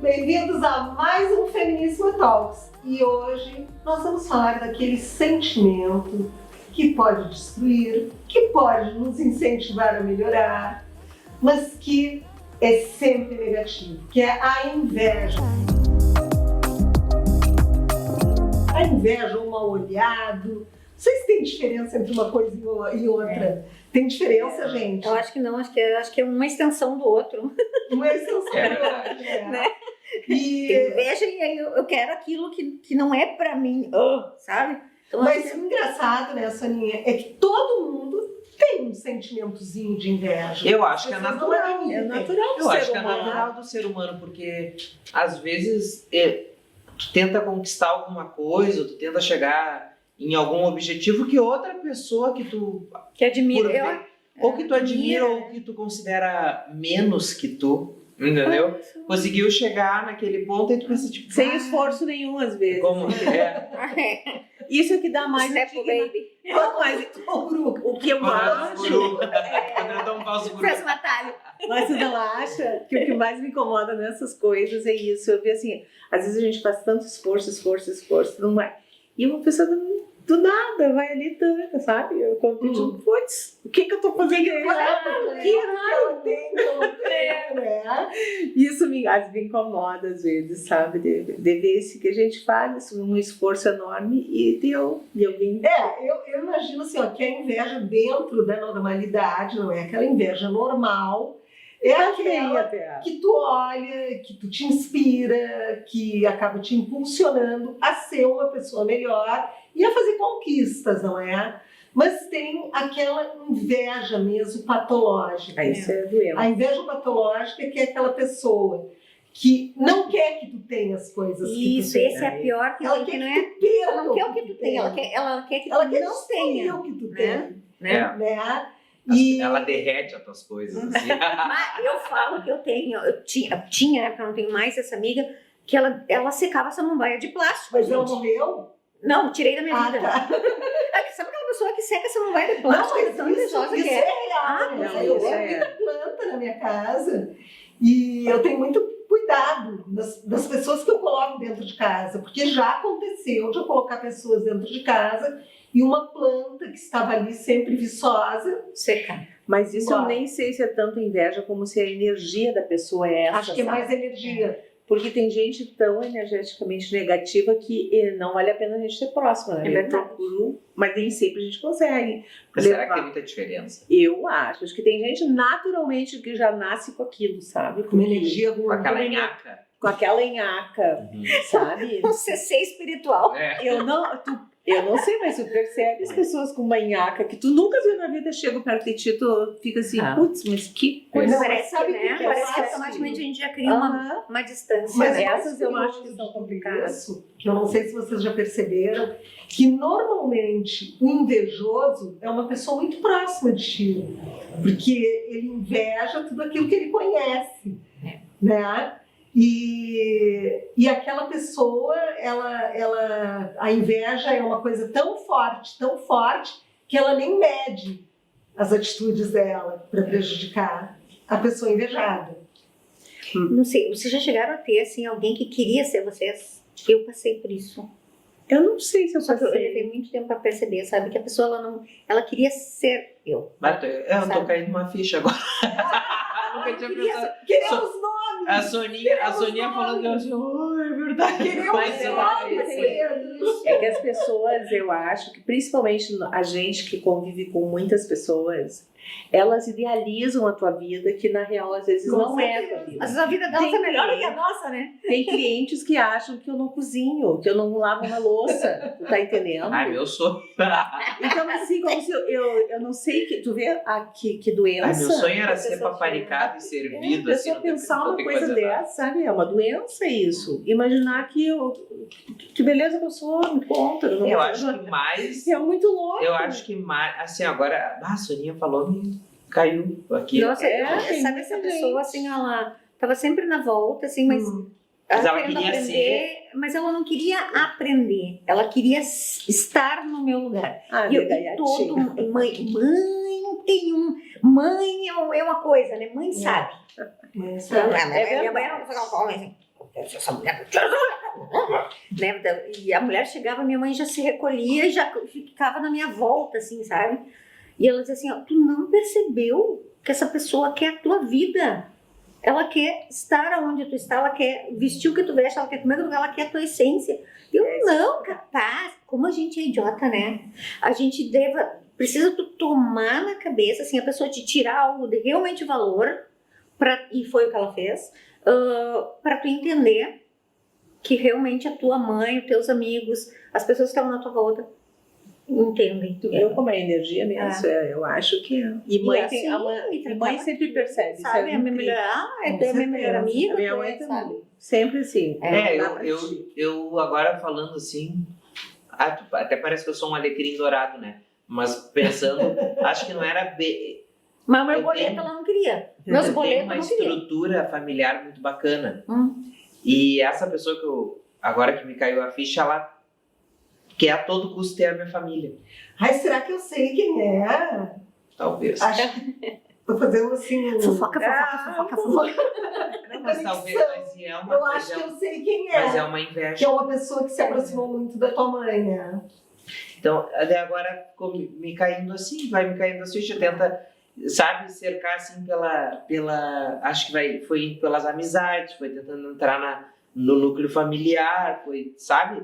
Bem-vindos a mais um Feminismo Talks. E hoje nós vamos falar daquele sentimento que pode destruir, que pode nos incentivar a melhorar, mas que é sempre negativo, que é a inveja. A inveja ou o mal-olhado. Vocês têm diferença entre uma coisa e outra? Tem diferença, gente? Eu acho que não, acho que é uma extensão do outro. Uma extensão do outro, né? E inveja e aí eu quero aquilo que não é pra mim, sabe? Então, mas o engraçado, né, Soninha, é que todo mundo tem um sentimentozinho de inveja. Eu acho que é natural. É natural do Eu acho ser que é humano. natural do ser humano, porque às vezes tu tenta conquistar alguma coisa, ou tu tenta chegar em algum objetivo que outra pessoa que tu admira, ou que tu admira ou que tu considera menos que tu, entendeu? Conseguiu chegar naquele ponto e tu pensa tipo, sem esforço nenhum às vezes. Como é? Isso é que dá mais baby. Não, mas o que eu acho Faz um atalho. mas tu não acha que o que mais me incomoda nessas coisas é isso. Eu vi assim, às vezes a gente faz tanto esforço, não vai. E uma pessoa do nada vai ali tanto, sabe? Eu convido, putz, o que eu tô fazendo errado? Que eu tenho, né? Isso me incomoda às vezes, sabe? De ver esse que a gente faz um esforço enorme e alguém... Eu imagino assim, ó, que a inveja dentro da normalidade, não é aquela inveja normal, é aquela que tu olha, que tu te inspira, que acaba te impulsionando a ser uma pessoa melhor e a fazer conquistas, não é? Mas tem aquela inveja mesmo patológica. Isso é doente. A inveja patológica que é aquela pessoa que não quer que tu tenha as coisas que tu tem. Esse é a pior que ela que quer não que é. tu perca. Ela não quer o que tu tem, ela quer que tu não tenha. O que tu né? tem, né? E ela derrete as tuas coisas assim. Mas eu falo que eu tinha, porque eu não tenho mais essa amiga, que ela secava samambaia de plástico. Mas ela morreu? Não, tirei da minha vida. Tá. Sabe aquela pessoa que seca samambaia de plástico? Não, mas tão invejosa que é. real. não, Eu isso tenho muita planta na minha casa e eu tenho muito cuidado das pessoas que eu coloco dentro de casa, porque já aconteceu de eu colocar pessoas dentro de casa e uma planta que estava ali sempre viçosa Secar. Mas isso eu nem sei se é tanto inveja como se a energia da pessoa é essa. Acho que é mais energia. Porque tem gente tão energeticamente negativa que não vale a pena a gente ser próxima, né? É verdade. Mas nem sempre a gente consegue. Mas será que tem muita diferença? Eu acho que tem gente naturalmente que já nasce com aquilo, sabe? Com energia ruim. Com aquela nhaca. Com aquela nhaca, sabe? Um CC espiritual. Eu não sei, mas tu percebe as pessoas com uma nhaca que tu nunca viu na vida, chegam perto de ti, tu fica assim, putz, mas que coisa. Não, Parece sabe que, o que né? que eu Parece que acho? automaticamente a gente já cria uma distância. Mas né? essas eu acho que são complicadas. Isso, que eu não sei se vocês já perceberam, que normalmente o invejoso é uma pessoa muito próxima de ti, porque ele inveja tudo aquilo que ele conhece, né? E aquela pessoa, a inveja é uma coisa tão forte, que ela nem mede as atitudes dela para prejudicar a pessoa invejada. Não sei, vocês já chegaram a ter assim, alguém que queria ser vocês? Eu passei por isso. Eu não sei se eu Só que eu passei. levei muito tempo pra perceber, sabe? Que a pessoa, ela queria ser eu. Mas eu tô Sabe? caindo numa ficha agora. Nunca tinha pensado. Queremos nomes! A Soninha falando que eu achei, oh, é verdade. Queremos Mas eu nomes, achei. Pedro! É que as pessoas, eu acho que principalmente a gente que convive com muitas pessoas, elas idealizam a tua vida que na real às vezes Com não é a tua certeza. vida. Às vezes a vida delas é melhor do que a nossa, né? Tem clientes que acham que eu não cozinho, que eu não lavo uma louça, tu tá entendendo? Ai, meu sonho. Então assim, como se eu não sei, tu vê que doença. Ai, meu sonho era a ser pessoa paparicado e a servido. pessoa Não ter- pensar não uma ter que coisa fazer nada. dessa, sabe? É uma doença isso. Imaginar que beleza que eu sou, me conta. Eu, não Eu vou acho fazer. que mais. É muito louco. Eu acho que mais. Assim, agora. A Soninha falou, me caiu aqui. Nossa, tem sabe muita essa gente. pessoa, assim, ela tava sempre na volta, assim, mas Mas ela querendo queria aprender, mas ela não queria aprender, ela queria estar no meu lugar. Ah, E gaiatinha. todo mãe tem mãe é uma coisa, né? Mãe sabe. Mas, Minha verdade. mãe não fala assim. Essa mulher. Né? E a mulher chegava, minha mãe já se recolhia e já ficava na minha volta, assim, sabe? E ela dizia assim: ó, tu não percebeu que essa pessoa quer a tua vida? Ela quer estar onde tu está, ela quer vestir o que tu veste, ela quer comer o que ela quer a tua essência. Eu não, capaz. Como a gente é idiota, né? A gente precisa tu tomar na cabeça, assim, a pessoa te tirar algo de realmente valor, e foi o que ela fez, para tu entender que realmente a tua mãe, os teus amigos, as pessoas que estão na tua volta, entendem. Tu viu como é energia mesmo? Eu acho que é. E mãe, assim, e mãe sempre percebe. Isso sabe, é a minha incrível. melhor, é minha melhor amiga, A minha tu mãe é, também. sabe? Sempre assim. É, Dá pra ti. eu agora falando assim, até parece que eu sou um alecrim dourado, né? Mas pensando, acho que não era bem. Mas o meu Eu boleto tenho- ela não queria. Meus Eu tenho boletos uma eu não queria. estrutura familiar muito bacana. Hum. E essa pessoa agora que me caiu a ficha, ela quer a todo custo ter a minha família. Ai, será que eu sei quem é? Talvez. Acho que tô fazendo assim. Fofoca. Não, mas talvez, mas é uma, Eu mas acho é, que eu sei quem mas é é. uma Que inveja. é uma pessoa que se aproximou muito da tua mãe, né? Então, até agora ficou me caindo assim, vai me caindo assim, você tenta, sabe, cercar assim acho que foi indo pelas amizades, foi tentando entrar no núcleo familiar, foi, sabe?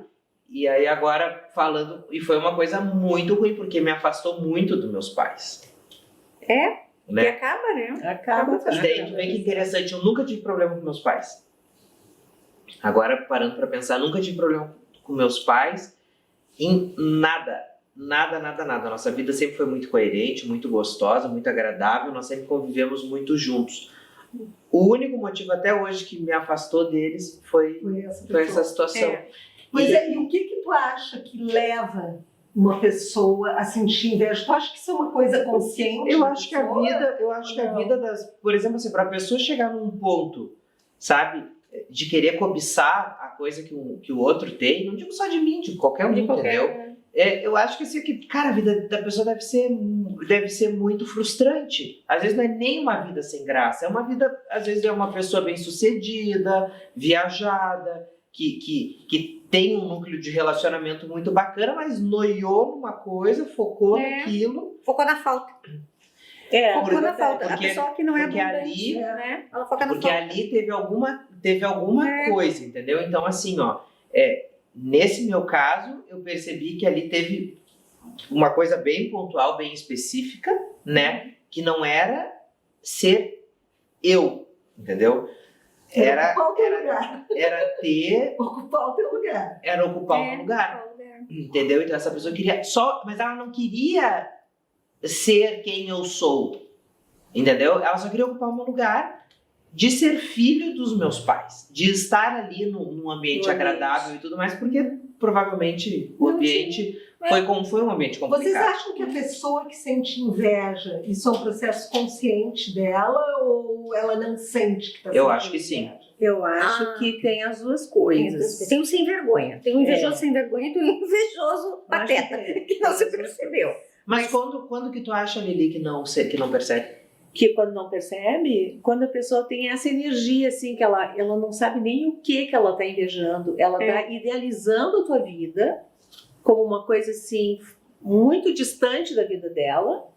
E aí agora falando, e foi uma coisa muito ruim, porque me afastou muito dos meus pais. E Né? acaba, né? Acaba. E daí tu vê que interessante, eu nunca tive problema com meus pais. Agora, parando pra pensar, nunca tive problema com meus pais em nada. Nada. Nossa vida sempre foi muito coerente, muito gostosa, muito agradável, nós sempre convivemos muito juntos. O único motivo até hoje que me afastou deles foi essa situação. É. Pois é, e o que tu acha que leva uma pessoa a sentir inveja? Tu acha que isso é uma coisa consciente? Eu da acho que a pessoa? vida das, por exemplo, assim, para a pessoa chegar num ponto, sabe, de querer cobiçar a coisa que o outro tem, não digo só de mim, de qualquer um, entendeu? Eu acho que assim, cara, a vida da pessoa deve ser muito frustrante. Às vezes não é nem uma vida sem graça, é uma vida, às vezes é uma pessoa bem-sucedida, viajada, que tem um núcleo de relacionamento muito bacana, mas noiou numa coisa, focou naquilo. Focou na falta. Focou na falta. A pessoa que não é porque abundante, ali- né? Ela foca na Porque falta. ali teve alguma coisa, entendeu? Então, assim, ó, nesse meu caso, eu percebi que ali teve uma coisa bem pontual, bem específica, né? Que não era ser eu, entendeu? Era Ocupar o teu lugar. ter, Ocupar o teu lugar. era ocupar um lugar, entendeu? Então essa pessoa queria mas ela não queria ser quem eu sou, entendeu? Ela só queria ocupar o meu lugar de ser filho dos meus pais, de estar ali num ambiente agradável e tudo mais, porque provavelmente o ambiente foi um ambiente complicado. Vocês acham que a pessoa que sente inveja, isso é um processo consciente dela ou ela não sente que está Eu acho que sim. Eu acho que tem as duas coisas. Tem um sem vergonha. Tem um invejoso sem vergonha e tem um invejoso pateta, que não se percebeu. Mas quando que tu acha, Lili, que não percebe? Que quando não percebe, quando a pessoa tem essa energia, assim, que ela não sabe nem o que ela está invejando, ela está idealizando a tua vida, como uma coisa assim, muito distante da vida dela,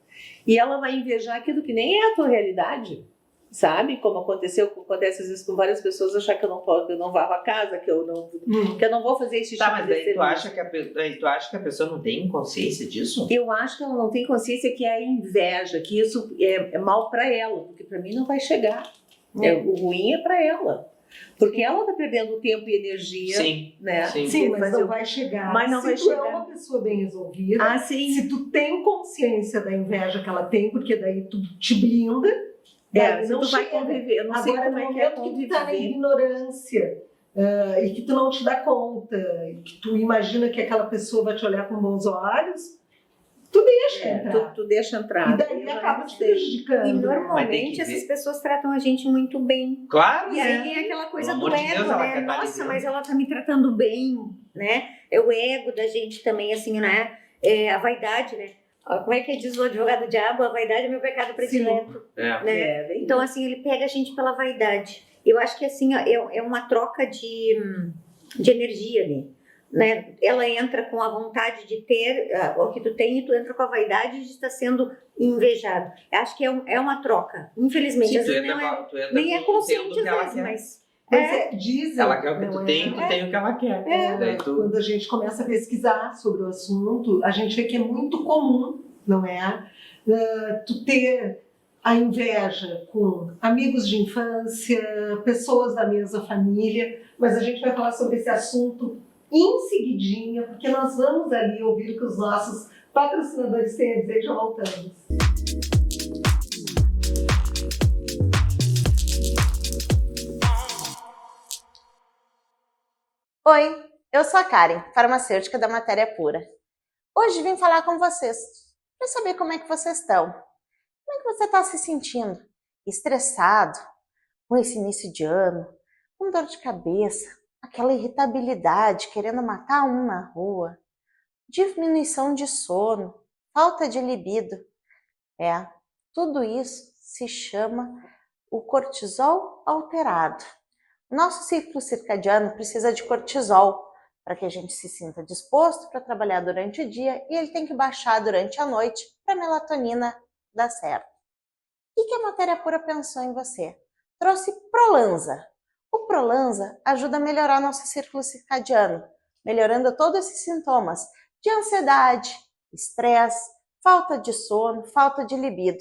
e ela vai invejar aquilo que nem é a tua realidade, sabe? Como acontece às vezes com várias pessoas, achar que eu não posso, que eu não varro a casa, que eu não vou fazer esse tipo Tá, mas de daí tu serviço. acha que a pessoa não tem consciência disso? Eu acho que ela não tem consciência que é a inveja, que isso é mal para ela, porque para mim não vai chegar. O ruim é para ela. Porque ela tá perdendo tempo e energia, Sim, né? Sim, mas não vai chegar. Mas não se vai tu chegar. é uma pessoa bem resolvida, Ah, sim. se tu tem consciência da inveja que ela tem, porque daí tu te blinda, daí Se não tu vai chega. conviver, eu não sei Agora, como no é que é momento que tu tá na conviver. ignorância e que tu não te dá conta, e que tu imagina que aquela pessoa vai te olhar com bons olhos, tu deixa entrar. Tu deixa entrar. E daí Eu acaba não te sei. prejudicando. E Mas tem normalmente que ver. essas pessoas tratam a gente muito bem. Claro, E aí é aquela coisa Pelo do amor de ego, Deus, ela né? quer tá ali Nossa, dentro. mas ela tá me tratando bem, né? É o ego da gente também, assim, né? É a vaidade, né? Como é que diz o advogado do diabo? A vaidade é meu pecado predileto, né? Bem Então, assim, ele pega a gente pela vaidade. Eu acho que, assim, ó, é uma troca de energia ali, né? Ela entra com a vontade de ter o que tu tem e tu entra com a vaidade de estar sendo invejado. Eu acho que é uma troca. Infelizmente, Sim, às tu vezes entra, nem é com o consciente que ela às vezes, quer. mas... Mas dizem, Ela quer o que não tu é? tem, tu tem o que ela quer. Daí tu... Quando a gente começa a pesquisar sobre o assunto, a gente vê que é muito comum, não é? Tu ter a inveja com amigos de infância, pessoas da mesma família, mas a gente vai falar sobre esse assunto em seguidinha, porque nós vamos ali ouvir o que os nossos patrocinadores têm a dizer e já voltamos. Oi, eu sou a Karen, farmacêutica da Matéria Pura. Hoje vim falar com vocês para saber como é que vocês estão. Como é que você está se sentindo? Estressado? Com esse início de ano? Com dor de cabeça? Aquela irritabilidade, querendo matar um na rua? Diminuição de sono? Falta de libido? Tudo isso se chama o cortisol alterado. O nosso ciclo circadiano precisa de cortisol para que a gente se sinta disposto para trabalhar durante o dia e ele tem que baixar durante a noite para a melatonina dar certo. O que a Matéria Pura pensou em você? Trouxe Prolansa. O Prolansa ajuda a melhorar nosso ciclo circadiano, melhorando todos esses sintomas de ansiedade, estresse, falta de sono, falta de libido.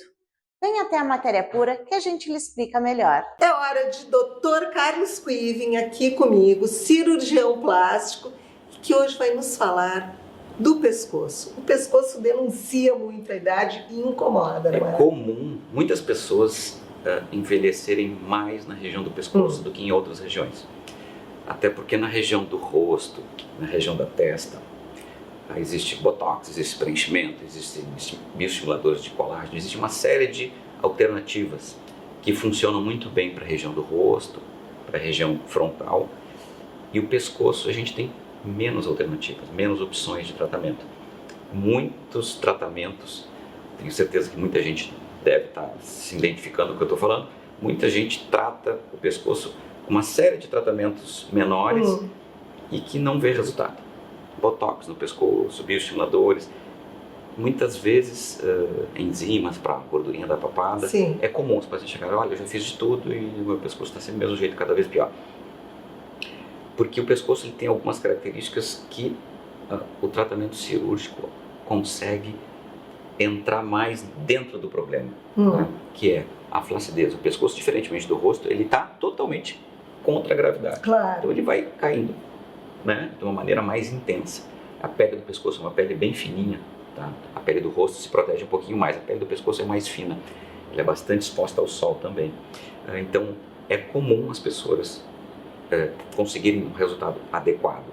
Vem até a Matéria Pura que a gente lhe explica melhor. É hora de Dr. Carlos Quiven aqui comigo, cirurgião plástico, que hoje vai nos falar do pescoço. O pescoço denuncia muito a idade e incomoda, não é? É comum muitas pessoas envelhecerem mais na região do pescoço do que em outras regiões. Até porque na região do rosto, na região da testa, existe botox, existe preenchimento, existem bioestimuladores de colágeno, existe uma série de alternativas que funcionam muito bem para a região do rosto, para a região frontal. E o pescoço a gente tem menos alternativas, menos opções de tratamento. Muitos tratamentos, tenho certeza que muita gente deve estar se identificando com o que eu estou falando, muita gente trata o pescoço com uma série de tratamentos menores e que não vê resultado. Botox no pescoço, bioestimuladores, muitas vezes enzimas para a gordurinha da papada. Sim. É comum os pacientes chegarem, olha, eu já fiz de tudo e o meu pescoço está sendo do mesmo jeito, cada vez pior. Porque o pescoço ele tem algumas características que o tratamento cirúrgico consegue entrar mais dentro do problema, né? Que é a flacidez. O pescoço, diferentemente do rosto, ele está totalmente contra a gravidade. Claro. Então ele vai caindo, né, de uma maneira mais intensa. A pele do pescoço é uma pele bem fininha, tá? A pele do rosto se protege um pouquinho mais, a pele do pescoço é mais fina, ela é bastante exposta ao sol também. Então é comum as pessoas conseguirem um resultado adequado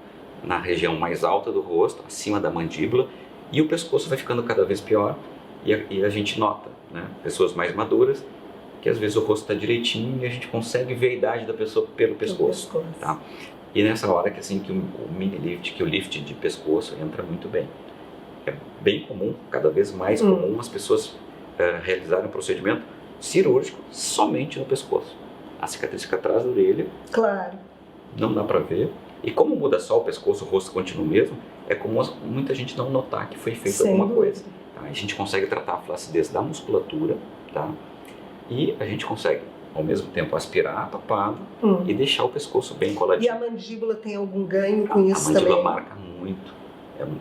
na região mais alta do rosto, acima da mandíbula, e o pescoço vai ficando cada vez pior e a gente nota, né, pessoas mais maduras, que às vezes o rosto está direitinho e a gente consegue ver a idade da pessoa pelo pescoço. Tá? E nessa hora que assim que o mini lift, que o lift de pescoço entra muito bem. É bem comum, cada vez mais comum as pessoas realizarem um procedimento cirúrgico somente no pescoço. A cicatriz fica atrás da orelha, Claro. não dá para ver, E como muda só o pescoço, o rosto continua o mesmo, é comum muita gente não notar que foi feito Sem alguma dúvida. coisa. Tá? A gente consegue tratar a flacidez da musculatura, tá? E a gente consegue, ao mesmo tempo, aspirar a papada e deixar o pescoço bem E coladinho. a mandíbula tem algum ganho com A isso mandíbula também? marca muito.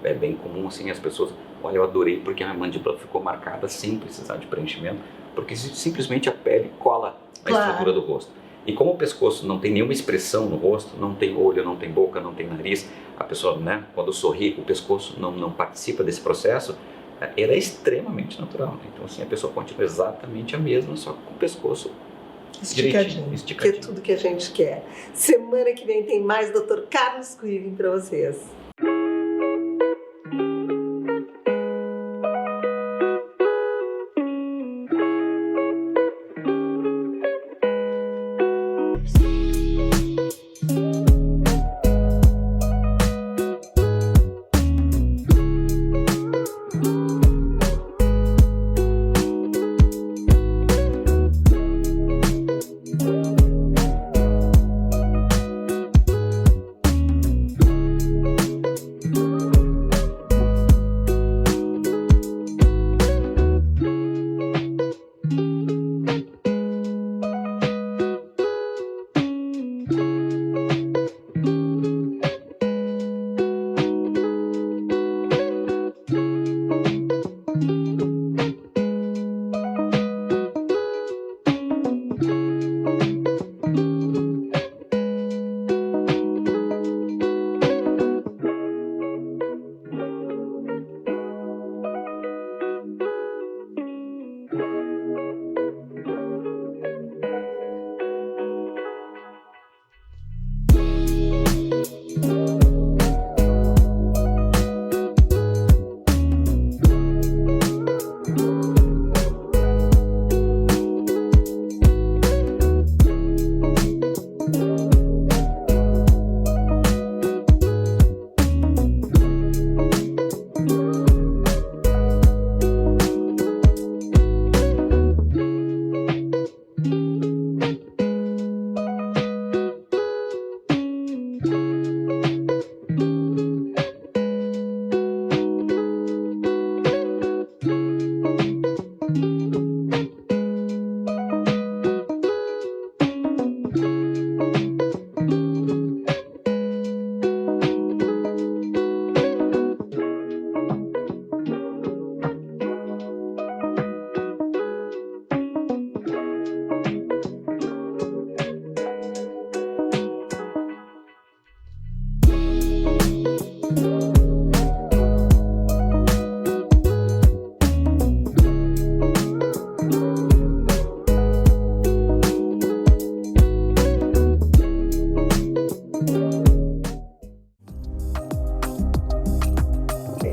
É bem comum, assim, as pessoas... Olha, eu adorei porque a minha mandíbula ficou marcada sem precisar de preenchimento, porque simplesmente a pele cola a Claro. estrutura do rosto. E como o pescoço não tem nenhuma expressão no rosto, não tem olho, não tem boca, não tem nariz, a pessoa, né, quando sorri, o pescoço não participa desse processo, ele é extremamente natural. Então, assim, a pessoa continua exatamente a mesma, só com o pescoço Esticadinho, que é esticadinho. tudo que a gente quer. Semana que vem tem mais Dr. Carlos Quirin para vocês.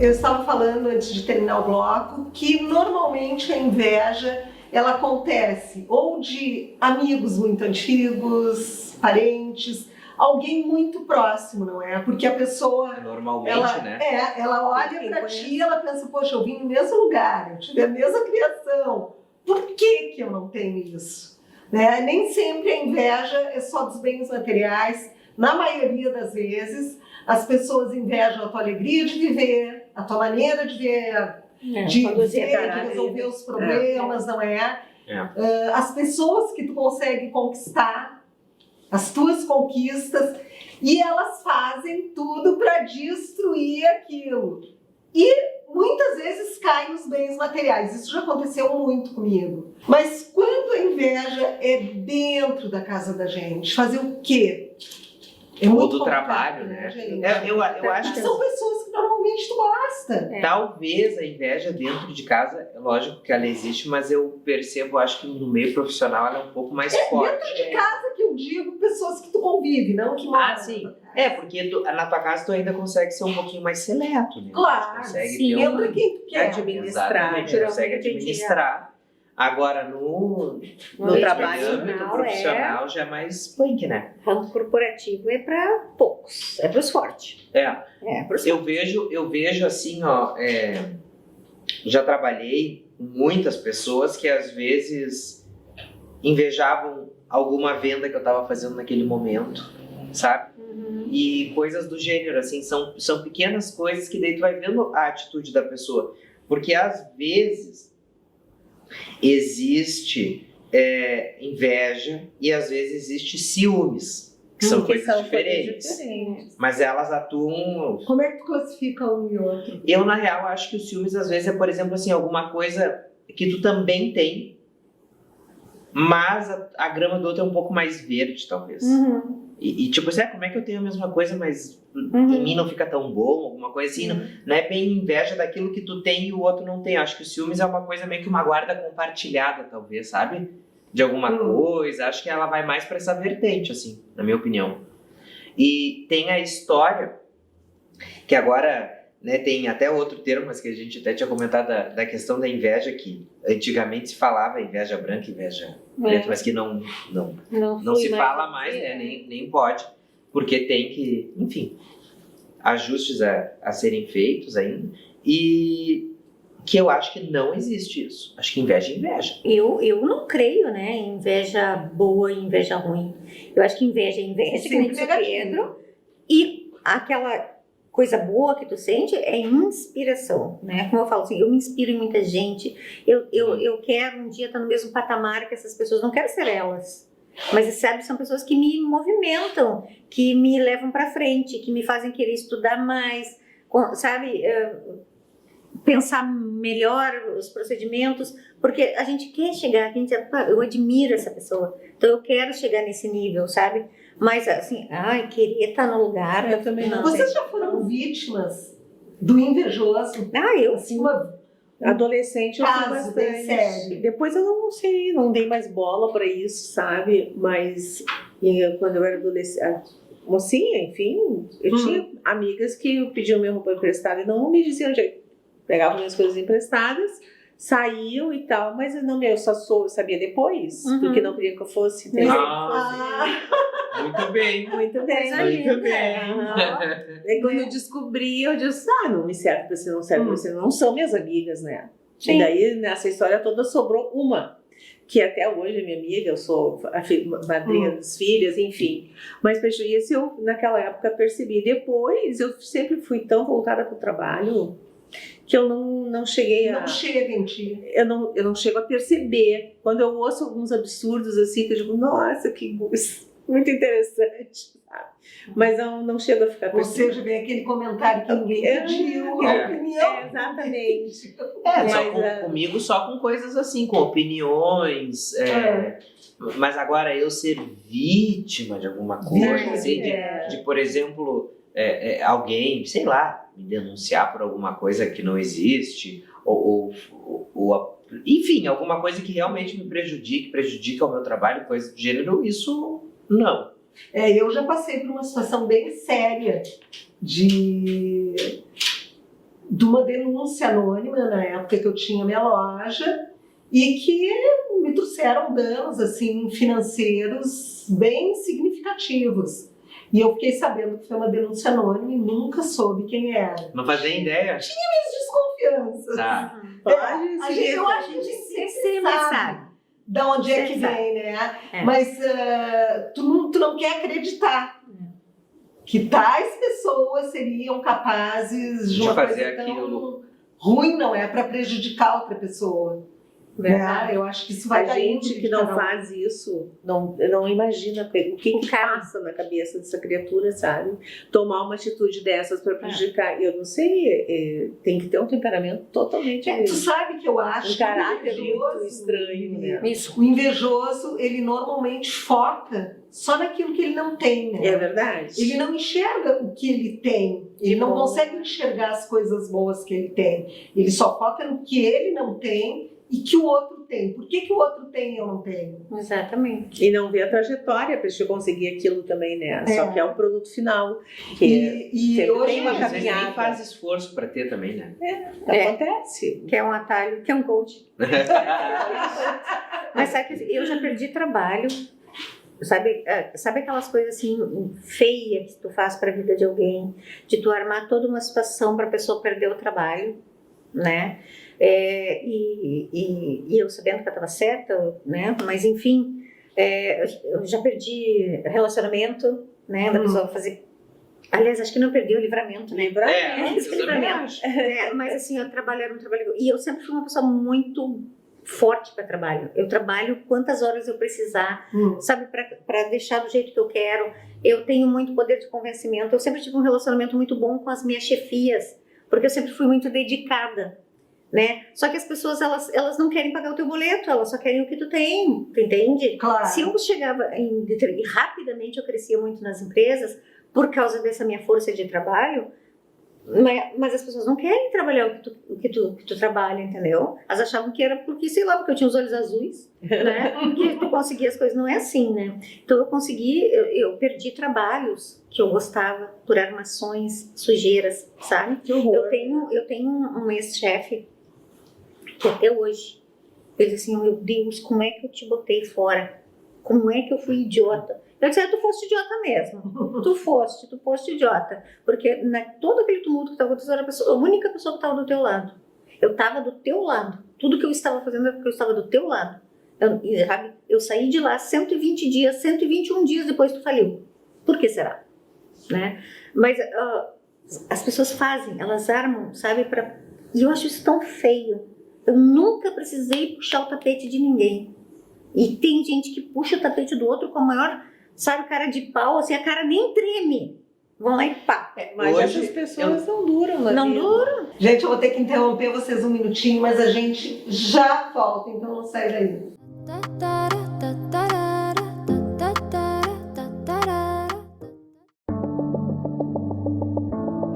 Eu estava falando antes de terminar o bloco que normalmente a inveja ela acontece ou de amigos muito antigos, parentes, alguém muito próximo, não é? Porque a pessoa Normalmente, ela, né? ela olha Quem para conhece. ti e ela pensa, poxa, eu vim no mesmo lugar, eu tive a mesma criação, por que eu não tenho isso? Né? Nem sempre a inveja é só dos bens materiais, na maioria das vezes as pessoas invejam a tua alegria de viver, a tua maneira de ver, de conduzir a ver, de caralho. resolver os problemas, não é? É. As pessoas que tu consegue conquistar, as tuas conquistas, e elas fazem tudo para destruir aquilo. E muitas vezes caem nos bens materiais. Isso já aconteceu muito comigo. Mas quando a inveja é dentro da casa da gente, fazer o quê? É Ou muito do complicado, trabalho, né? gente? Eu acho que São pessoas que normalmente tu gosta. talvez a inveja dentro de casa, é lógico que ela existe, mas eu percebo, acho que no meio profissional ela é um pouco mais forte. Dentro de casa que eu digo pessoas que tu convive, não que moram. Ah, sim. Porque na tua casa tu ainda consegue ser um pouquinho mais seleto, né? Claro, Tu consegue sim. ter Entra quem tu quer. Administrar, Exatamente, geralmente consegue tem administrar. Agora, no trabalho, âmbito não, profissional já é mais punk, né? Ramo corporativo é para poucos, é para os fortes. É para os Eu vejo assim, ó, já trabalhei com muitas pessoas que às vezes invejavam alguma venda que eu estava fazendo naquele momento, sabe? E coisas do gênero, assim, são pequenas coisas que daí tu vai vendo a atitude da pessoa. Porque às vezes existe inveja e às vezes existe ciúmes, que são coisas diferentes. Mas elas atuam. Como é que tu classifica um e outro? Eu, na real, acho que o ciúmes às vezes é, por exemplo, assim, alguma coisa que tu também tem, mas a grama do outro é um pouco mais verde, talvez. E tipo assim, como é que eu tenho a mesma coisa, mas em mim não fica tão bom, alguma coisa assim. Não é bem inveja daquilo que tu tem e o outro não tem. Acho que o ciúmes é uma coisa meio que uma guarda compartilhada, talvez, sabe? De alguma coisa. Acho que ela vai mais pra essa vertente, assim, na minha opinião. E tem a história, que agora, né, tem até outro termo, mas que a gente até tinha comentado da questão da inveja, que antigamente se falava inveja branca, inveja preta, mas que não se fala mais, né, nem pode, porque tem que, enfim, ajustes a serem feitos ainda, e que eu acho que não existe isso. Acho que inveja é inveja. Eu não creio, né, em inveja boa e inveja ruim. Eu acho que inveja é inveja, que nem disse o Pedro, e aquela coisa boa que tu sente é inspiração, né? Como eu falo assim, eu me inspiro em muita gente, eu quero um dia estar no mesmo patamar que essas pessoas, não quero ser elas, mas sabe, são pessoas que me movimentam, que me levam para frente, que me fazem querer estudar mais, sabe, pensar melhor os procedimentos, porque a gente quer chegar, eu admiro essa pessoa, então eu quero chegar nesse nível, sabe? Mas assim, queria estar no lugar. Eu também não. Vocês já foram vítimas do invejoso? Eu Assim, uma adolescente eu fui caso bem bastante. sério. Depois eu não sei, não dei mais bola pra isso, sabe? Mas quando eu era adolescente, mocinha, enfim, eu tinha amigas que pediam minha roupa emprestada e não me diziam onde pegavam minhas coisas emprestadas, saíam e tal, mas eu só sabia depois, porque não queria que eu fosse. Entendeu? Muito bem. Muito bem. Muito bem. E quando eu descobri, eu disse, não me serve pra você, não serve pra você, não são minhas amigas, né? Sim. E daí, nessa história toda, sobrou uma, que até hoje é minha amiga, eu sou a madrinha das filhas, enfim. Mas isso eu, naquela época, percebi. Depois, eu sempre fui tão voltada pro trabalho que eu não cheguei a... Não chega em ti. Eu não chego a perceber. Quando eu ouço alguns absurdos assim, que eu digo, nossa, que muito interessante, sabe? Mas eu não chego a ficar Ou percebendo. seja, vem aquele comentário que ninguém pediu, a opinião. Exatamente. Comigo só com coisas assim, com opiniões. Mas agora eu ser vítima de alguma coisa, assim, de, por exemplo, alguém, sei lá, me denunciar por alguma coisa que não existe, ou enfim, alguma coisa que realmente me prejudica o meu trabalho, coisa do gênero, isso não. Eu já passei por uma situação bem séria de uma denúncia anônima na época que eu tinha minha loja e que me trouxeram danos assim, financeiros bem significativos. E eu fiquei sabendo que foi uma denúncia anônima e nunca soube quem era. Não fazia ideia? Tinha minhas desconfianças. Tá. Eu acho que a gente sempre sabe de onde é que vem, né? Mas tu não quer acreditar que tais pessoas seriam capazes de uma fazer coisa aquilo. tão ruim, não é? Para prejudicar outra pessoa. Né? Eu acho que isso vai A gente que não faz isso, não imagina o que passa na cabeça dessa criatura, sabe? Tomar uma atitude dessas para prejudicar. Eu não sei, tem que ter um temperamento totalmente Tu sabe que eu acho um caráter que muito estranho, né? O invejoso, ele normalmente foca só naquilo que ele não tem, né? É verdade. Ele não enxerga o que ele tem. Ele não consegue enxergar as coisas boas que ele tem. Ele só foca no que ele não tem e que o outro tem. Por que o outro tem e eu não tenho? Exatamente. E não vê a trajetória para gente conseguir aquilo também, né? Só que é o produto final. Que e hoje tem uma Às vezes nem caminhada. faz esforço para ter também, né? Acontece. Que é um atalho, que é um coach. Mas sabe que eu já perdi trabalho. Sabe aquelas coisas assim feias que tu faz para a vida de alguém, de tu armar toda uma situação para a pessoa perder o trabalho, né? E eu sabendo que eu estava certa, né? Mas enfim, eu já perdi relacionamento, né? Da pessoa fazer... Aliás, acho que não perdeu o livramento, né? Eu também acho. Mas assim, eu trabalho era um trabalho... E eu sempre fui uma pessoa muito forte para trabalho. Eu trabalho quantas horas eu precisar, sabe? Para deixar do jeito que eu quero. Eu tenho muito poder de convencimento. Eu sempre tive um relacionamento muito bom com as minhas chefias, porque eu sempre fui muito dedicada, né? Só que as pessoas, elas não querem pagar o teu boleto, elas só querem o que tu tem, tu entende? Claro. Se eu chegava e rapidamente eu crescia muito nas empresas por causa dessa minha força de trabalho, mas as pessoas não querem trabalhar o que tu trabalha, entendeu? Elas achavam que era porque, sei lá, porque eu tinha os olhos azuis, né? Que tu conseguia as coisas, não é assim, né? Então eu perdi trabalhos que eu gostava por armações, sujeiras, sabe? Que horror. Eu tenho um ex-chefe que até hoje, ele disse assim, meu Deus, como é que eu te botei fora? Como é que eu fui idiota? Eu disse, tu foste idiota mesmo. Tu foste idiota. Porque todo aquele tumulto que estava acontecendo, a única pessoa que estava do teu lado. Eu estava do teu lado. Tudo que eu estava fazendo era porque eu estava do teu lado. Eu saí de lá 120 dias, 121 dias depois tu faliu. Por que será? Né? Mas as pessoas fazem, elas armam, sabe? E eu acho isso tão feio. Eu nunca precisei puxar o tapete de ninguém. E tem gente que puxa o tapete do outro com a maior, sabe, cara de pau, assim, a cara nem treme. Vão lá e pá. Mas Hoje, essas pessoas não duram na Não vida. duram. Gente, eu vou ter que interromper vocês um minutinho, mas a gente já volta, então não sai daí.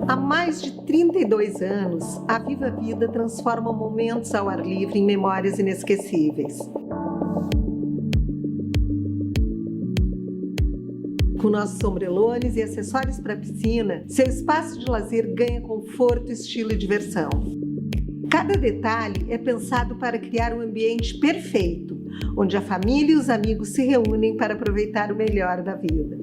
Há mais de 32 anos, a Viva Vida transforma momentos ao ar livre em memórias inesquecíveis. Com nossos sombrelones e acessórios para piscina, seu espaço de lazer ganha conforto, estilo e diversão. Cada detalhe é pensado para criar um ambiente perfeito, onde a família e os amigos se reúnem para aproveitar o melhor da vida.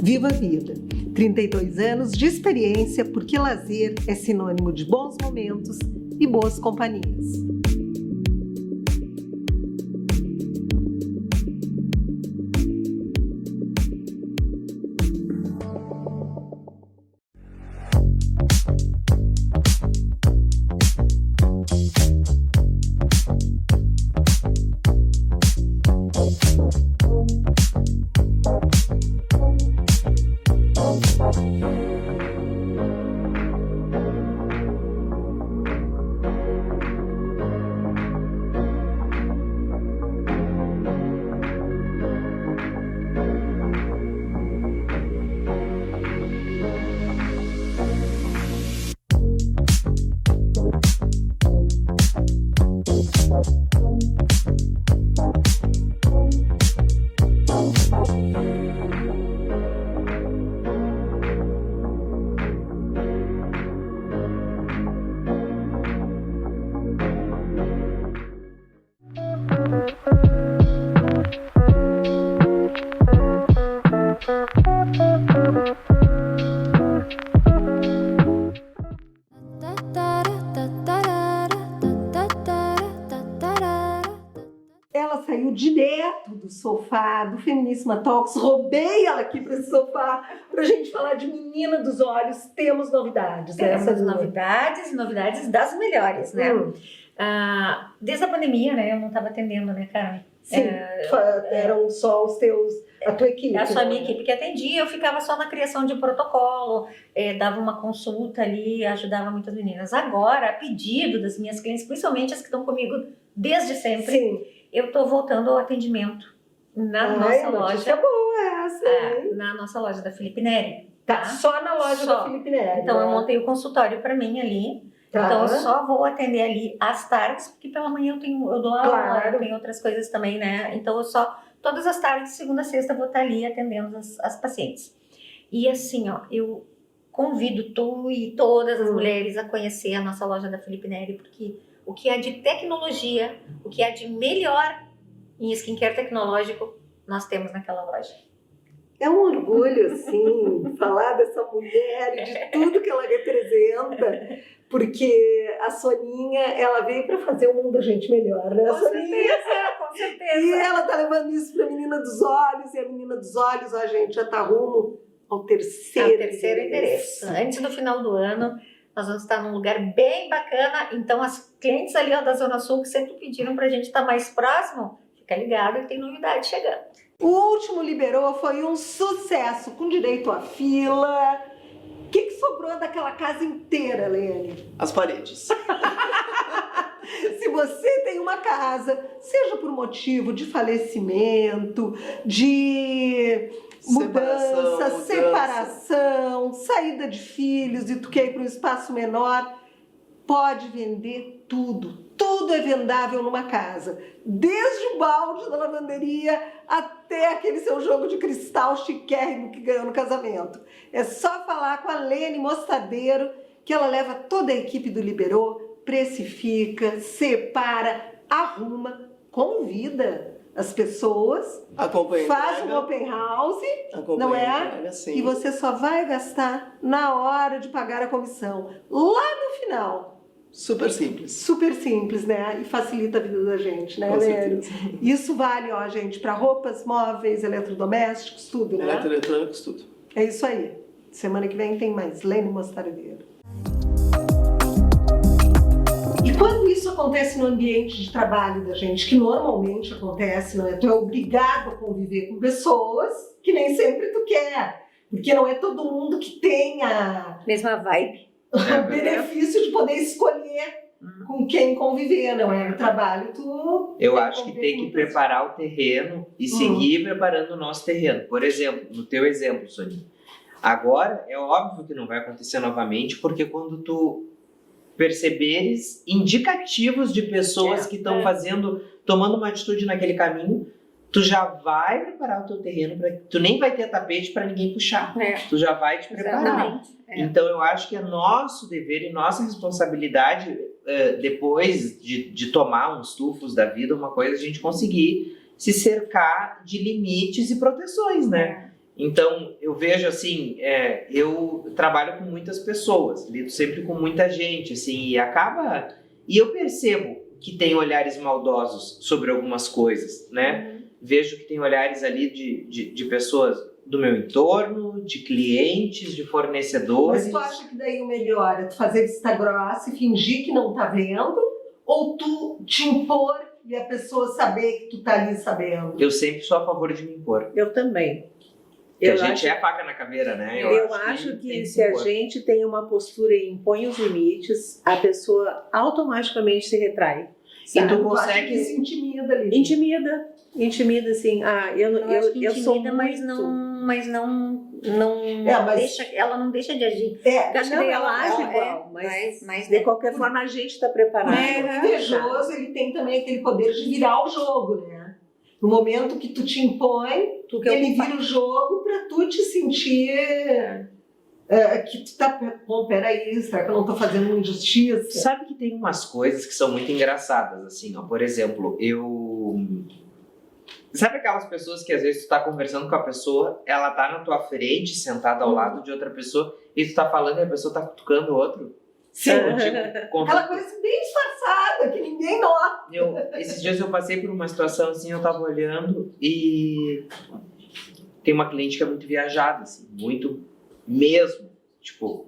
Viva a Vida! 32 anos de experiência, porque lazer é sinônimo de bons momentos e boas companhias. Ela saiu direto do sofá do Feminíssima Talks, roubei ela aqui para esse sofá para a gente falar de Menina dos Olhos. Temos novidades, né? Essas novidades das melhores, né? Desde a pandemia, né? Eu não estava atendendo, né, cara? Sim, eram só a tua equipe. A sua minha equipe que atendia, eu ficava só na criação de protocolo, dava uma consulta ali, ajudava muitas meninas. Agora, a pedido das minhas clientes, principalmente as que estão comigo desde sempre, Sim. eu estou voltando ao atendimento na nossa loja. Boa essa, hein? Na nossa loja da Felipe Neri. Tá, só na loja da Felipe Neri. Então, eu né? montei o consultório para mim ali. Tá. Então, eu só vou atender ali às tardes, porque pela manhã eu dou aula, Claro. eu tenho outras coisas também, né? Então, todas as tardes, segunda a sexta, eu vou estar ali atendendo as pacientes. E assim, ó, eu convido tu e todas as mulheres a conhecer a nossa loja da Felipe Neri, porque o que há de tecnologia, o que há de melhor em skincare tecnológico, nós temos naquela loja. É um orgulho, assim, falar dessa mulher e de tudo que ela representa, porque a Soninha, ela veio para fazer o mundo da gente melhor, né? Com certeza, com Com certeza. E ela tá levando isso pra Menina dos Olhos, e a Menina dos Olhos, ó, gente, já tá rumo ao terceiro endereço. Antes do final do ano, nós vamos estar num lugar bem bacana. Então, as clientes ali ó, da Zona Sul que sempre pediram pra gente estar mais próximo, fica ligado que tem novidade chegando. O último Liberou foi um sucesso, com direito à fila. O que sobrou daquela casa inteira, Lene? As paredes. Se você tem uma casa, seja por motivo de falecimento, de mudança, separação, saída de filhos e tu quer ir para um espaço menor, pode vender tudo. Tudo é vendável numa casa. Desde o balde da lavanderia até aquele seu jogo de cristal chiquérrimo que ganhou no casamento. É só falar com a Lene Mostadeiro que ela leva toda a equipe do Liberou, precifica, separa, arruma, convida as pessoas, faz um open house, não é? E você só vai gastar na hora de pagar a comissão. Lá no final. Super simples. Super simples, né? E facilita a vida da gente, né, Lene? Isso vale, ó, gente, para roupas, móveis, eletrodomésticos, tudo, né? Eletroeletrônicos, tudo. É isso aí. Semana que vem tem mais Lene Mostadeiro. E quando isso acontece no ambiente de trabalho da gente, que normalmente acontece, não é? Tu é obrigado a conviver com pessoas que nem sempre tu quer. Porque não é todo mundo que tem a Mesma vibe. o benefício de poder escolher com quem conviver, não é? No trabalho, tu... Eu acho que tem que preparar o terreno e seguir preparando o nosso terreno. Por exemplo, no teu exemplo, Sonia, agora é óbvio que não vai acontecer novamente, porque quando tu perceberes indicativos de pessoas que estão tomando uma atitude naquele caminho, tu já vai preparar o teu terreno, tu nem vai ter tapete para ninguém puxar. Tu já vai te preparar. Então eu acho que é nosso dever e nossa responsabilidade, depois de tomar uns tufos da vida, uma coisa, a gente conseguir se cercar de limites e proteções, né? Então eu vejo assim, eu trabalho com muitas pessoas, lido sempre com muita gente, assim, e eu percebo que tem olhares maldosos sobre algumas coisas, né? Vejo que tem olhares ali de pessoas do meu entorno, de clientes, de fornecedores. Mas tu acha que daí o melhor é tu fazer vista grossa e fingir que não tá vendo? Ou tu te impor e a pessoa saber que tu tá ali sabendo? Eu sempre sou a favor de me impor. Eu também. Porque a gente é a faca na caveira, né? Eu acho que se a gente tem uma postura e impõe os limites, a pessoa automaticamente se retrai. E tu Tu acha que consegue... se intimida ali? Intimida assim, eu sou muito... mas ela não deixa de agir. Acho que Não, daí ela age igual, mas de né? qualquer forma a gente está preparado. O invejoso, ele tem também aquele poder de virar o jogo, né? No momento que tu te impõe, ele vira o jogo pra tu te sentir que tu tá... Bom, peraí, será que eu não tô fazendo uma injustiça? Sabe que tem umas coisas que são muito engraçadas, assim, ó. Por exemplo, Sabe aquelas pessoas que às vezes tu tá conversando com a pessoa, ela tá na tua frente, sentada ao lado de outra pessoa, e tu tá falando e a pessoa tá cutucando o outro? Sim, aquela coisa bem disfarçada, que ninguém nota. Esses dias eu passei por uma situação assim, eu tava olhando e tem uma cliente que é muito viajada, assim, muito mesmo. Tipo,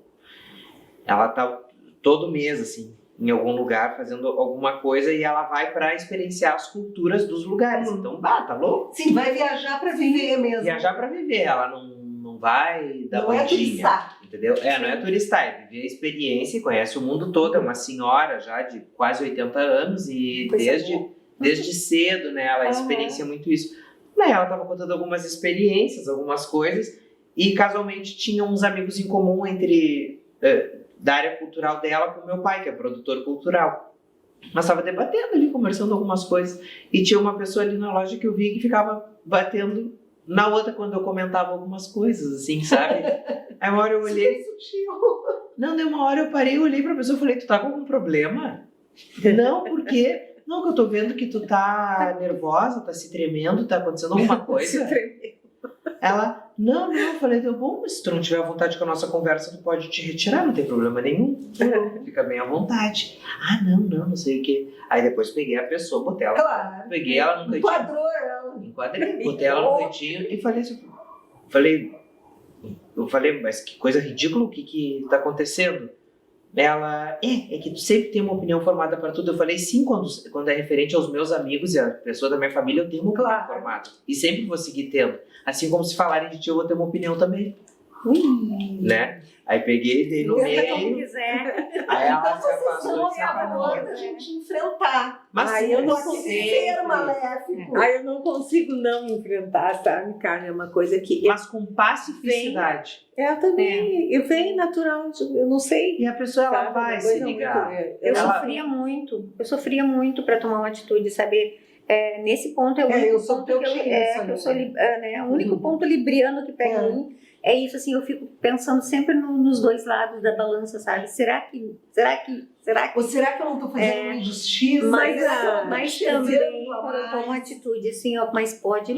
ela tá todo mês, assim, em algum lugar fazendo alguma coisa e ela vai pra experienciar as culturas dos lugares. Então, tá louco? Sim, vai viajar pra viver mesmo. Viajar pra viver, ela não vai dar Não é bandinha, turistar. entendeu? Não é turistar, é viver a experiência e conhece o mundo todo. É uma senhora já de quase 80 anos e desde cedo, né, ela experiencia muito isso. Daí ela tava contando algumas experiências, algumas coisas, e casualmente tinha uns amigos em comum da área cultural dela com meu pai, que é produtor cultural. Nós estava debatendo ali, conversando algumas coisas, e tinha uma pessoa ali na loja que eu vi que ficava batendo na outra quando eu comentava algumas coisas, assim, sabe? Aí uma hora eu olhei... Não, deu uma hora eu parei, olhei pra pessoa e falei, tu tá com algum problema? Não, por quê? Não, que eu tô vendo que tu tá nervosa, tá se tremendo, tá acontecendo alguma coisa. Se tremendo. Ela, Não, eu falei, deu bom, mas se tu não tiver vontade com a nossa conversa, tu pode te retirar, não tem problema nenhum. Fica bem à vontade. Ah, não sei o quê. Aí depois peguei a pessoa, botei ela, Claro. peguei ela no cantinho. Enquadrou ela. Enquadrei, botei ela no cantinho e falei assim, eu falei, mas que coisa ridícula, o que tá acontecendo? Ela, é que tu sempre tem uma opinião formada para tudo. Eu falei, sim, quando é referente aos meus amigos e a pessoa da minha família, eu tenho uma opinião Claro. formada. E sempre vou seguir tendo. Assim como se falarem de ti, eu vou ter uma opinião também. Né? Aí peguei, dei no Como meio, quiser. aí ela Então se afastou e vocês se são a favor afastou. da gente enfrentar. Mas Ai, sim, eu não Aquele consigo. ser maléfico. Eu não consigo não enfrentar, sabe, Carmen? É uma coisa que mas com pacificidade. eu também, eu venho natural, eu não sei. E a pessoa, ela sabe? vai Uma se coisa ligar. muito- Eu Ela- sofria muito para tomar uma atitude, sabe? Nesse ponto é o único eu sou ponto que eu, teu time, que eu sou Soninha. né? O único ponto libriano que pega em mim é isso, assim, eu fico pensando sempre nos dois lados da balança, sabe? Será que Ou será que eu não estou fazendo uma injustiça? mas Será que eu também tô quando eu tomo uma mais? atitude assim, ó, mas pode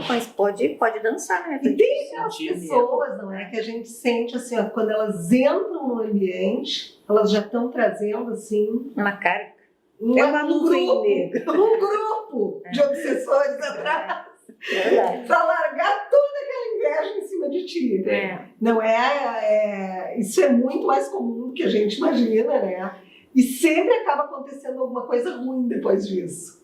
dançar, né? E tem aquelas Sentir pessoas, não é? Que a gente sente assim, ó, quando elas entram no ambiente, elas já estão trazendo assim Uma cara. uma nuvem negra. um grupo de obsessores atrás Verdade. para largar toda aquela inveja em cima de ti. Não isso é muito mais comum do que a gente imagina, né? E sempre acaba acontecendo alguma coisa ruim depois disso.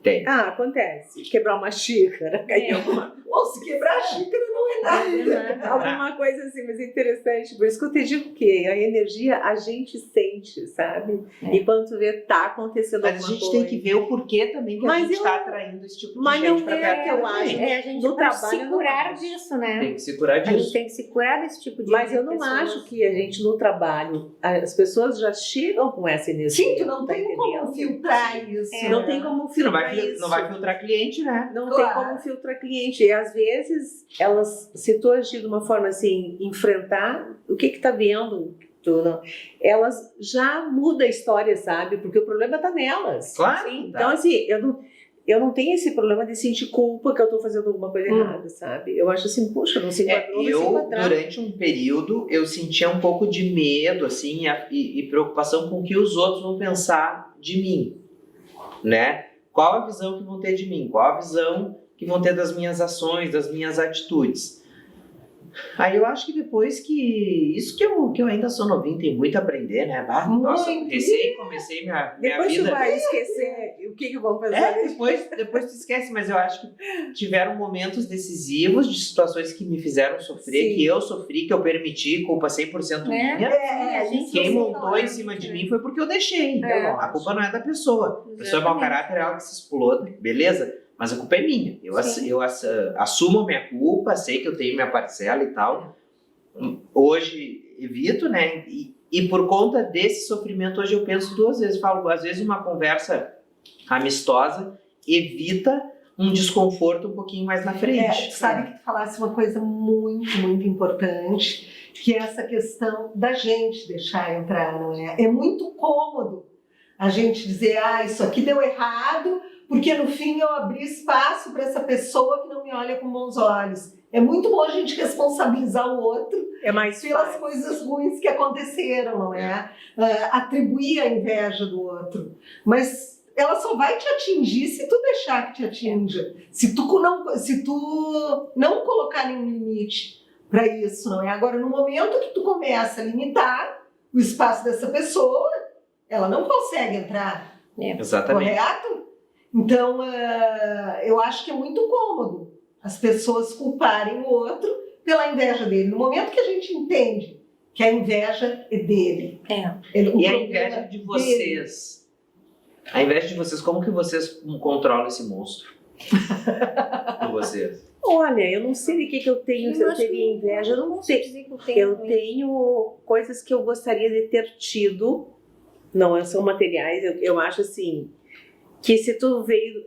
Tem. Acontece. Quebrar uma xícara, cair alguma Ou se quebrar a xícara não é nada. alguma coisa assim, mas é interessante. Por isso que eu te digo que a energia a gente sente, sabe? E quando tu vê, tá acontecendo Mas a alguma gente coisa. tem que ver o porquê também que a Mas gente eu- está atraindo esse tipo de mas gente não pra é perto que eu da acho. gente. A gente No pode trabalho, se eu curar não acho. disso, né? Tem que se curar A gente disso. tem que se curar desse tipo de Mas eu não pessoas. acho que a gente no trabalho, as pessoas já chegam com essa energia. Sim, tu não tá tem como entendendo? filtrar isso. Não tem como Você não filtrar vai, isso. não vai filtrar cliente, né? Não Claro. tem como filtrar cliente. E às vezes, elas, se tu agir de uma forma assim, enfrentar, o que tá vendo? Elas já mudam a história, sabe? Porque o problema tá nelas. Claro. Então, assim, eu não tenho esse problema de sentir culpa que eu tô fazendo alguma coisa errada, sabe? Eu acho assim, puxa, não se enquadrou, vai se eu, enquadrar. durante um período, eu sentia um pouco de medo, assim, e preocupação com o que os outros vão pensar de mim, né? Qual a visão que vão ter de mim? Qual a visão que vão ter das minhas ações, das minhas atitudes? Aí eu acho que depois que... Isso que eu ainda sou novinho, tem muito a aprender, né? Nossa, Muito. recém comecei minha Depois vida... tu vai esquecer o que vão pensar. Depois tu esquece, mas eu acho que tiveram momentos decisivos de situações que me fizeram sofrer, Sim. que eu sofri, que eu permiti, culpa 100% Né? minha. A gente Quem não montou em cima de mim foi porque eu deixei. É, A culpa não é da pessoa. A pessoa é mau caráter, é ela que se explode, beleza? Mas a culpa é minha. Eu assumo a minha culpa, sei que eu tenho minha parcela e tal. Hoje evito, né? E por conta desse sofrimento, hoje eu penso duas vezes. Falo, às vezes uma conversa amistosa evita um desconforto um pouquinho mais na frente. Sabe que tu falasse uma coisa muito, muito importante, que é essa questão da gente deixar entrar, não é? É muito cômodo a gente dizer, isso aqui deu errado, porque no fim eu abri espaço para essa pessoa que não me olha com bons olhos. É muito bom a gente responsabilizar o outro É mais pelas fácil. coisas ruins que aconteceram, não é? Atribuir a inveja do outro. Mas ela só vai te atingir se tu deixar que te atinja. Se tu não colocar nenhum limite para isso, não é? Agora, no momento que tu começa a limitar o espaço dessa pessoa, ela não consegue entrar. Exatamente. Correto? Então, eu acho que é muito cômodo as pessoas culparem o outro pela inveja dele. No momento que a gente entende que a inveja é dele. E a inveja de vocês? A inveja de vocês, como que vocês controlam esse monstro? Com vocês? Olha, eu não sei de que eu tenho, se eu teria inveja, eu não sei. Eu tenho coisas que eu gostaria de ter tido, não são materiais, eu acho assim, que se tu veio,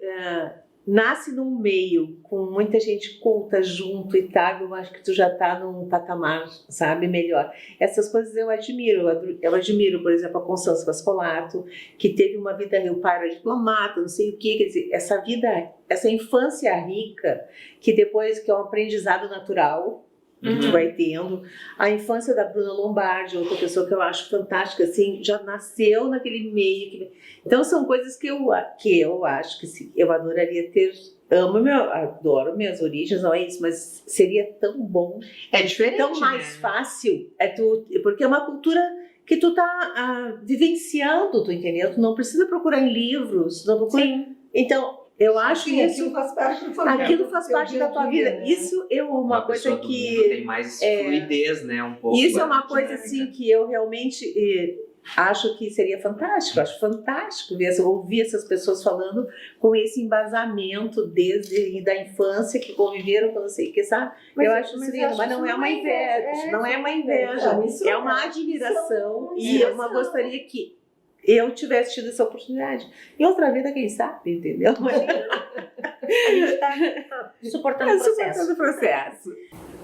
nasce num meio com muita gente culta junto e tal, eu acho que tu já tá num patamar, sabe, melhor. Essas coisas eu admiro, por exemplo, a Constância Pascolato, que teve uma vida, o pai era diplomata, não sei o que, quer dizer, essa vida, essa infância rica, que depois, que é um aprendizado natural, Tu vai tendo. A infância da Bruna Lombardi, outra pessoa que eu acho fantástica, assim, já nasceu naquele meio. Então, são coisas que eu acho que eu adoraria ter. Adoro minhas origens, não é isso, mas seria tão bom, É diferente, tão mais né? fácil, porque é uma cultura que tu tá vivenciando, tu entendeu? Tu não precisa procurar em livros, não procura. Sim. Então, eu acho Sim, que isso, aquilo faz parte da tua vida. aquilo faz Seu parte dia da a tua dia, vida. né? Isso é uma coisa pessoa do mundo que tem mais fluidez, né? Um pouco. isso é uma mais coisa dinâmica. assim que eu realmente acho que seria fantástico. Acho fantástico ouvir essas pessoas falando com esse embasamento desde da infância que conviveram com você, que sabe? Eu acho isso lindo, mas não é uma inveja, não é uma inveja, Não, isso é uma admiração isso é e eu gostaria que eu tivesse tido essa oportunidade. Em outra vida, quem sabe, entendeu? Mas A gente está suportando o processo. suportando o processo.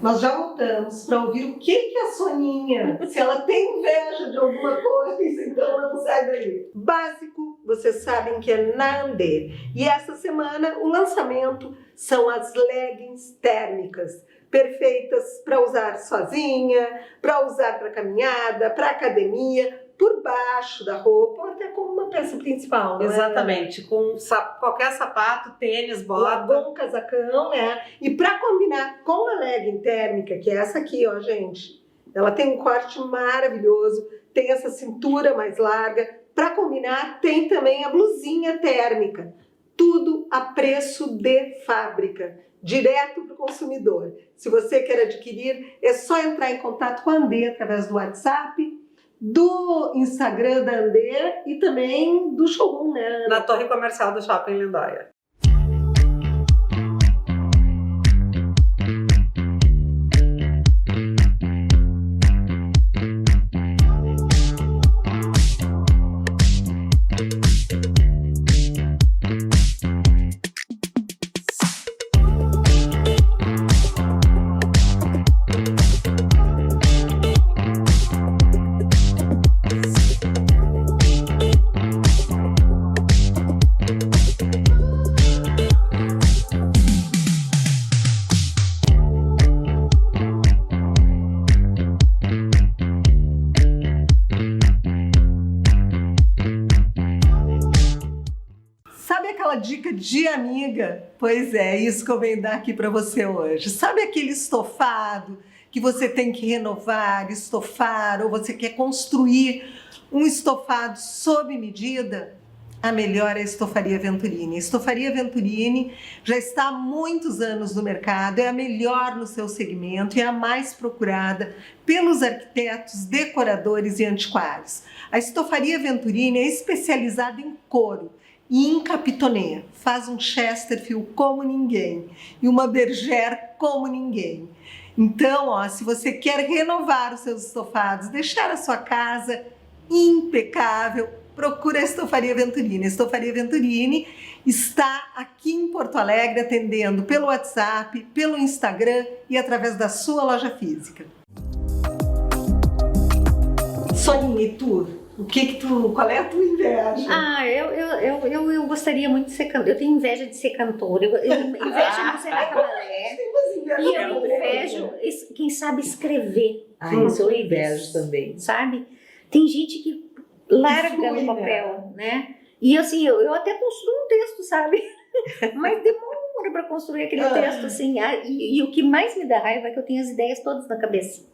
Nós já voltamos para ouvir o que a Soninha, se ela tem inveja de alguma coisa, então não sai daí. Básico, vocês sabem que é na Andê. E essa semana o lançamento são as leggings térmicas, perfeitas para usar sozinha, para usar para caminhada, para academia, por baixo da roupa, ou até como uma peça principal, não é? Exatamente, com qualquer sapato, tênis, Bota bom casacão, né? E para combinar com a legging térmica, que é essa aqui, ó, gente. Ela tem um corte maravilhoso, tem essa cintura mais larga. Para combinar, tem também a blusinha térmica. Tudo a preço de fábrica, direto para o consumidor. Se você quer adquirir, é só entrar em contato com a Andê através do WhatsApp, do Instagram da Andê e também do showroom, né? na torre comercial do Shopping Lindóia. Sabe aquela dica de amiga? Pois é, isso que eu venho dar aqui para você hoje. Sabe aquele estofado que você tem que renovar, estofar, ou você quer construir um estofado sob medida? A melhor é a Estofaria Venturini. A Estofaria Venturini já está há muitos anos no mercado, é a melhor no seu segmento e é a mais procurada pelos arquitetos, decoradores e antiquários. A Estofaria Venturini é especializada em couro e em capitonê. Faz um Chesterfield como ninguém e uma Bergère como ninguém. Então, ó, se você quer renovar os seus estofados, deixar a sua casa impecável, procura a Estofaria Venturini. A Estofaria Venturini está aqui em Porto Alegre atendendo pelo WhatsApp, pelo Instagram e através da sua loja física. Soninha, e tu? Qual é a tua inveja? Eu gostaria muito de ser cantora. Eu tenho inveja de ser cantora. Eu invejo de ser na cabaré. E eu invejo, quem sabe escrever. Isso eu invejo também. Sabe? Tem gente que larga flui, no papel, né? E assim, eu até construo um texto, sabe? Mas demora para construir aquele texto, assim. E o que mais me dá raiva é que eu tenho as ideias todas na cabeça.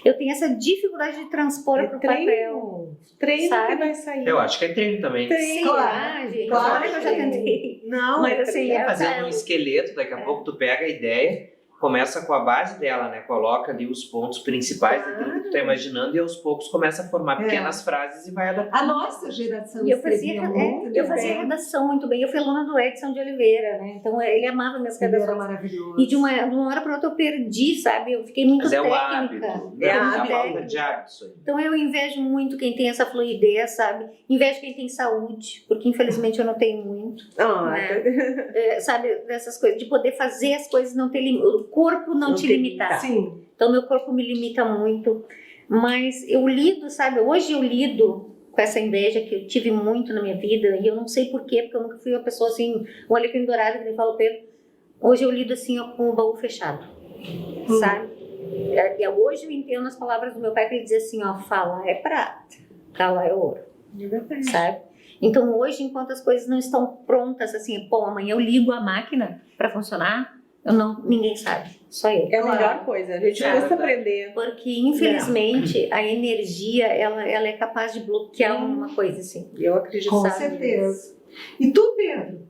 Eu tenho essa dificuldade de transpor para o papel. Treino sabe? que vai sair. Eu acho que é treino também. Sei lá, gente. claro Olha que eu já tentei. Não, Mas assim, treino. Fazer um esqueleto, daqui a pouco tu pega a ideia, começa com a base dela, né? Coloca ali os pontos principais daquilo que tu tá imaginando e aos poucos começa a formar pequenas frases e vai adaptando. A nossa geração E eu escrevia muito fazia bem. redação muito bem. Eu fui aluna do Edson de Oliveira, né? Então ele amava minhas Ele era redações. maravilhoso. E de uma hora para outra eu perdi, sabe? Eu fiquei muito Mas é o técnica. hábito. É a hábito. falta de hábito isso aí. Então eu invejo muito quem tem essa fluidez, sabe? Invejo quem tem saúde, porque infelizmente eu não tenho muito. Sabe? Dessas coisas, de poder fazer as coisas, não ter o corpo não te limitar. Sim. Então meu corpo me limita muito. Mas eu lido, sabe? Hoje eu lido com essa inveja que eu tive muito na minha vida, e eu não sei porquê, porque eu nunca fui uma pessoa assim, um alecrim dourado, que me fala o Pedro. Hoje eu lido assim, ó, com o baú fechado, sabe? Hoje eu entendo as palavras do meu pai, que ele dizia assim, ó, falar é prata, calar é ouro, sabe? Então hoje, enquanto as coisas não estão prontas, assim, pô, amanhã eu ligo a máquina para funcionar, ninguém sabe, só eu. É a melhor coisa, a gente precisa aprender. Porque, infelizmente, a energia, ela é capaz de bloquear uma coisa, assim. Eu acredito. Com sabe? certeza. E tu, Pedro?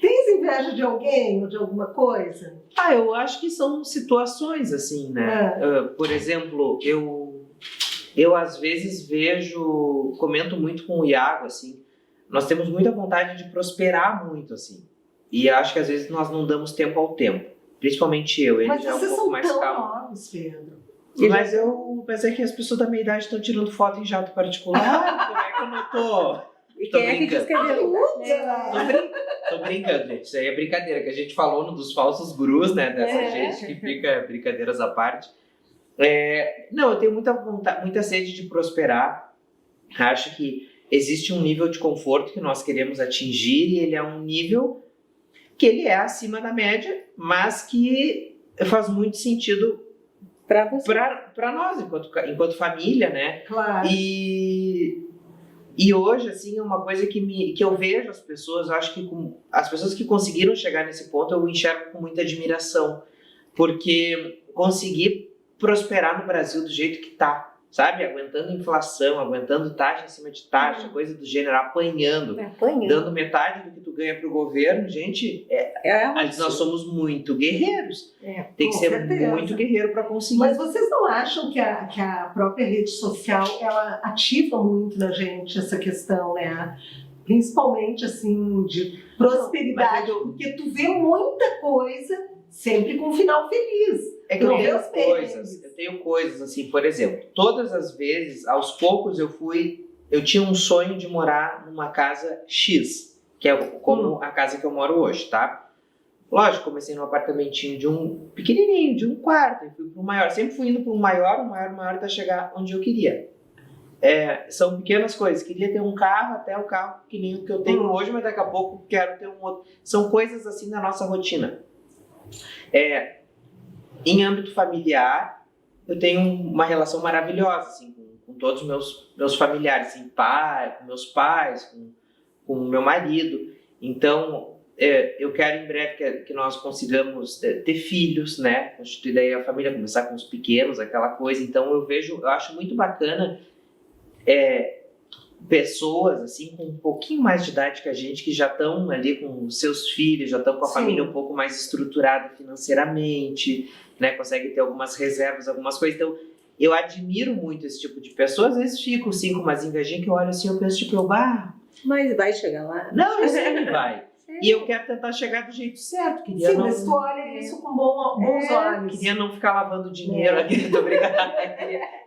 Tens inveja de alguém ou de alguma coisa? Eu acho que são situações assim, né? Por exemplo, eu às vezes comento muito com o Iago, assim, nós temos muita vontade de prosperar muito, assim. E acho que às vezes nós não damos tempo ao tempo. Principalmente eu, ele Mas já é um vocês pouco são mais tão calmo. novos, Pedro. Mas é que as pessoas da minha idade estão tirando foto em jato particular, como é que eu não tô? E Tô quem é que diz que é verdade? Tô brincando, gente. Isso aí é brincadeira, que a gente falou no dos falsos gurus, né? Dessa gente que fica brincadeiras à parte. Não, eu tenho muita vontade, muita sede de prosperar. Acho que existe um nível de conforto que nós queremos atingir e ele é um nível que ele é acima da média, mas que faz muito sentido para nós, enquanto família, né? Claro. E hoje, assim, é uma coisa que eu vejo as pessoas, eu acho que as pessoas que conseguiram chegar nesse ponto, eu enxergo com muita admiração, porque conseguir prosperar no Brasil do jeito que tá, sabe? Aguentando inflação, aguentando taxa em cima de taxa, coisa do gênero, apanhando, dando metade do que tu ganha pro governo, gente, nós somos muito guerreiros. Tem que ser muito guerreiro para conseguir. Mas vocês não acham que a própria rede social, ela ativa muito na gente essa questão, né? Principalmente, assim, de prosperidade, porque tu vê muita coisa sempre com um final feliz. É que eu tenho coisas, assim, por exemplo, todas as vezes, aos poucos eu tinha um sonho de morar numa casa X, que é como a casa que eu moro hoje, tá? Lógico, comecei num apartamentinho de um pequenininho, de um quarto, e fui pro maior, sempre fui indo pro maior, até chegar onde eu queria. São pequenas coisas, queria ter um carro, até o carro que nem o que eu tenho hoje, mas daqui a pouco quero ter um outro. São coisas assim da nossa rotina. Em âmbito familiar, eu tenho uma relação maravilhosa, assim, com todos os meus familiares, assim, com meus pais, com o meu marido. Então, eu quero em breve que nós consigamos ter filhos, né? Constituir daí a família, começar com os pequenos, aquela coisa. Então, eu acho muito bacana pessoas, assim, com um pouquinho mais de idade que a gente, que já estão ali com os seus filhos, já estão com a família um pouco mais estruturada financeiramente, né? Conseguem ter algumas reservas, algumas coisas. Então, eu admiro muito esse tipo de pessoa. Às vezes fico, assim, com umas invejinhas que eu olho assim, eu penso, tipo, Mas vai chegar lá. Não, eu sei que vai. E eu quero tentar chegar do jeito certo. Mas tu olha isso com bons olhos. Queria não ficar lavando dinheiro aqui, tô brincando.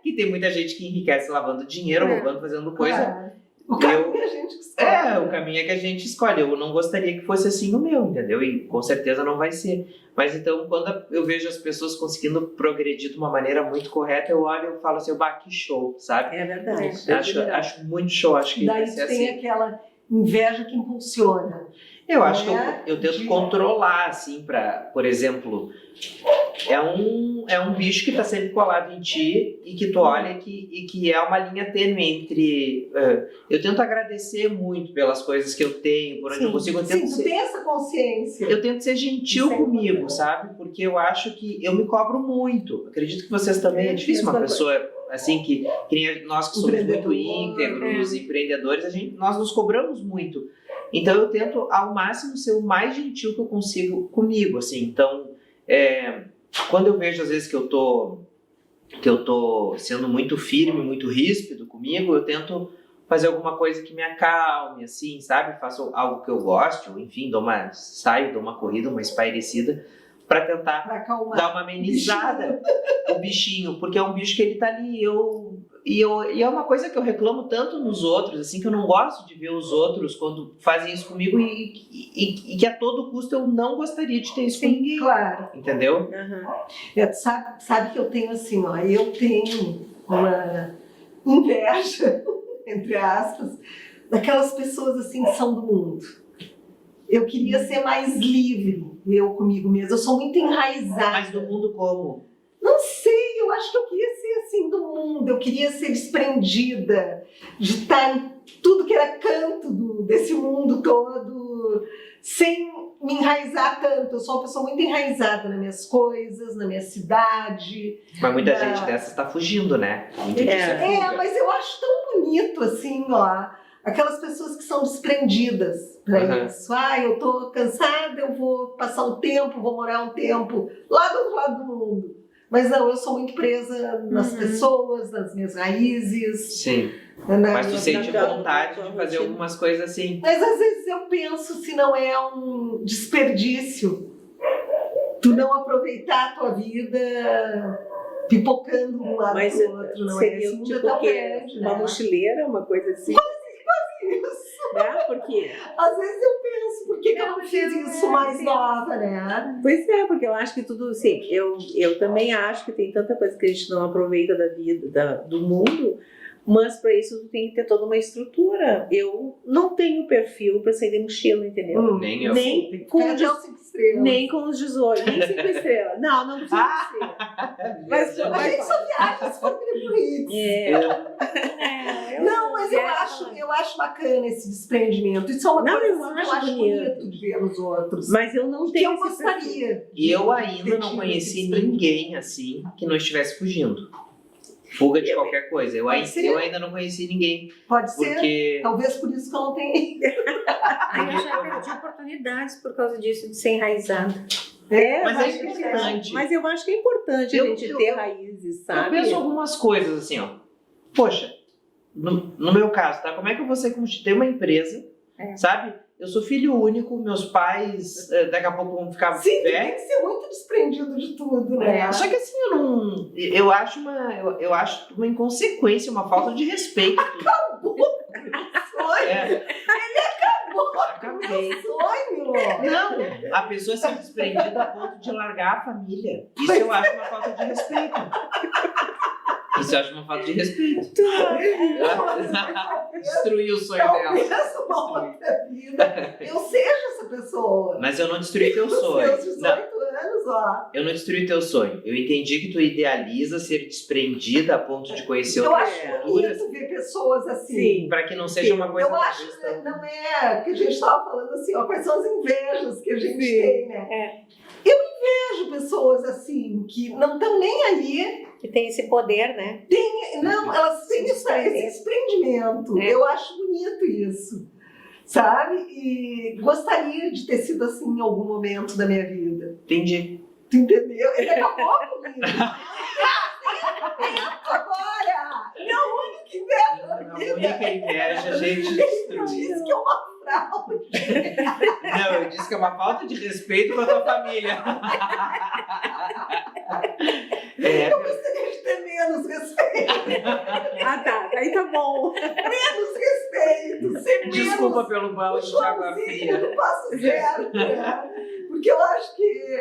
Que tem muita gente que enriquece lavando dinheiro, roubando, fazendo coisa. O caminho que a gente escolhe. O caminho é que a gente escolhe. Eu não gostaria que fosse assim o meu, entendeu? E com certeza não vai ser. Mas então, quando eu vejo as pessoas conseguindo progredir de uma maneira muito correta, eu olho e falo assim, que show, sabe? É verdade. Acho muito show. Acho que daí vai ser tem assim. aquela inveja que impulsiona. Eu acho que eu tento controlar, assim, por exemplo, é um bicho que está sempre colado em ti e que tu olha e que é uma linha tênue entre... eu tento agradecer muito pelas coisas que eu tenho, por onde eu consigo. Tu tem essa consciência. Eu tento ser gentil comigo, sabe? Porque eu acho que eu me cobro muito. Acredito que vocês também. É difícil uma pessoa assim que nem nós que somos muito íntegros, empreendedores, nós nos cobramos muito. Então eu tento ao máximo ser o mais gentil que eu consigo comigo, assim. Então, quando eu vejo às vezes que eu tô sendo muito firme, muito ríspido comigo, eu tento fazer alguma coisa que me acalme, assim, sabe? Faço algo que eu goste, ou enfim, dou uma corrida, uma espairecida, para tentar dar uma amenizada o bichinho, porque é um bicho que ele tá ali, e é uma coisa que eu reclamo tanto nos outros, assim, que eu não gosto de ver os outros quando fazem isso comigo e que a todo custo eu não gostaria de ter isso com ninguém. Claro. Entendeu? Sabe que eu tenho assim, eu tenho uma inveja, entre aspas, daquelas pessoas assim que são do mundo. Eu queria ser mais livre, eu comigo mesma. Eu sou muito enraizada. Mas do mundo como? Não sei. eu acho que eu queria ser assim do mundo, eu queria ser desprendida, de estar em tudo que era canto desse mundo todo, sem me enraizar tanto. Eu sou uma pessoa muito enraizada nas minhas coisas, na minha cidade. Mas muita gente dessas tá fugindo, né? Muito disso fuga. Mas eu acho tão bonito assim, ó, aquelas pessoas que são desprendidas para isso. Eu tô cansada, eu vou passar um tempo, vou morar um tempo lá do outro lado do mundo. Mas não, eu sou muito presa nas pessoas, nas minhas raízes. Sim. Mas tu sente vontade de fazer algumas coisas assim. Mas às vezes eu penso se não é um desperdício tu não aproveitar a tua vida pipocando um lado Mas pro outro, não é? seria Esse mundo é tipo tão que grande, uma né? mochileira, uma coisa assim. Isso. Né? Porque Às vezes eu penso, por que eu não fiz isso mais nova, né? Pois é, porque eu acho que tudo, sim, eu também acho que tem tanta coisa que a gente não aproveita da vida, do mundo, mas para isso tu tem que ter toda uma estrutura. Eu não tenho perfil para sair de mochila, entendeu? Nem eu. Nem com, Pede aos 5 estrelas. nem com os 18, nem 5 estrelas. Não precisa ser. Mas, A gente só viaja se for por Não, mas eu acho bacana esse desprendimento. Isso é uma Não, coisa eu assim, que eu acho acho bonito. bonito de ver nos outros. Mas eu não Que tenho eu esse perfil. gostaria. E eu ainda não conheci ninguém assim que não estivesse fugindo. Fuga de qualquer coisa. Eu ainda não conheci ninguém. Pode ser. Porque. Talvez por isso que eu não tenho. Eu já perdi oportunidades por causa disso, de ser enraizada. Mas acho é que importante. Mas eu acho que é importante a Eu- gente eu- ter eu- raízes, Eu sabe? penso algumas coisas assim, ó. Poxa, no meu caso, tá? Como é que eu vou ser ter uma empresa, sabe? Eu sou filho único, meus pais daqui a pouco vão ficar Sim, tem velhos. que ser muito desprendido de tudo, né? Só que assim, eu acho uma inconsequência, uma falta de respeito. Sonho, É, acabei. sonho. Não, a pessoa ser desprendida a ponto de largar a família. Isso eu acho uma falta de respeito. Isso eu acho uma falta de respeito. Destruir o sonho dela. Talvez uma outra vida eu seja essa pessoa. Mas eu não destruí teu Nos sonho. meus 18 anos, ó. Eu não destruí teu sonho. Eu entendi que tu idealiza ser desprendida a ponto de conhecer Eu outras acho culturas, bonito ver pessoas assim. Sim. para que não seja uma coisa Eu acho vista. que não é que a gente estava falando assim, ó, quais são as invejas que a gente Sim. tem, né? Eu invejo pessoas assim, que não estão nem aí, Que tem esse poder, né? não, elas têm esse desprendimento. Eu acho bonito isso, sabe? E gostaria de ter sido assim em algum momento da minha vida. Entendi. Tu entendeu? Ele acabou comigo. Agora! Minha única inveja A na vida. única inveja a gente Ele destruiu. disse que é uma fraude. Não, eu disse que é uma falta de respeito com a tua família. Eu gostaria de ter menos respeito. Ah, tá. Aí tá bom. Menos respeito. Ser Desculpa menos pelo balde de água Joãozinho fria. do Passo Certo, né? Porque eu acho que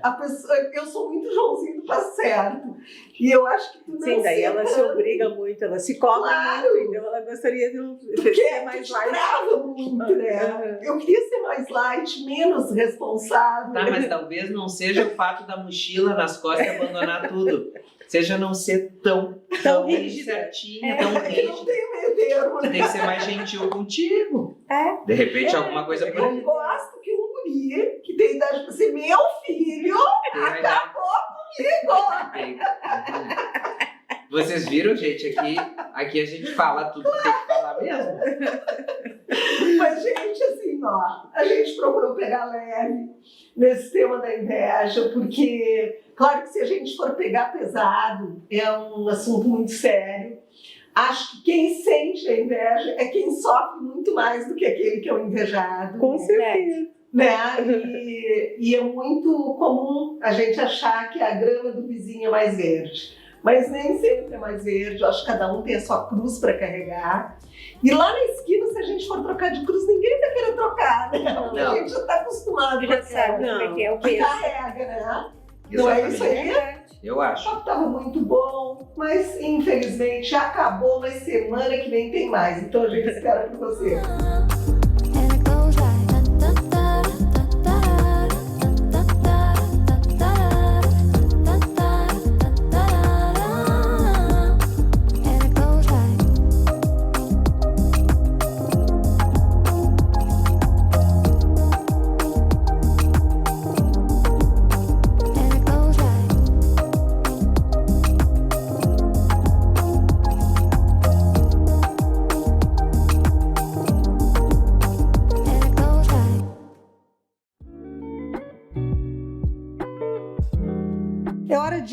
a pessoa... Eu sou muito Joãozinho do Passo Certo. E eu acho que tu não Sim, daí ser ela se tanto, obriga muito, ela se cobra Claro. muito, então ela gostaria de não Porque ser tu mais te light. trava muito, né? Eu queria ser mais light, menos responsável. Tá, mas talvez não seja o fato da mochila nas costas e abandonar tudo. Seja não ser tão rígida. certinha, tão Eu não rígida. tenho meio termo, Tu né? tem que ser mais gentil contigo. De repente, alguma coisa por Eu gosto que um guri que tem idade pra ser meu filho acabou comigo. Vocês viram, gente? Aqui a gente fala tudo que tem que falar mesmo. Mas, gente, assim, ó, a gente procurou pegar leve nesse tema da inveja, porque, claro que se a gente for pegar pesado, é um assunto muito sério. Acho que quem sente a inveja é quem sofre muito mais do que aquele que é o invejado. Com certeza. Né? E é muito comum a gente achar que a grama do vizinho é mais verde. Mas nem sempre é mais verde. Eu acho que cada um tem a sua cruz para carregar. E lá na esquina, se a gente for trocar de cruz, ninguém vai querer trocar, né? Porque a gente já está acostumado com Já sabe aquela como é que é o que peso. carrega, né? Não é isso aí? Eu O acho. papo estava muito bom, mas infelizmente já acabou, mas semana que vem tem mais. Então a gente espera por você. And it goes like da da da da da da da da da da da da da.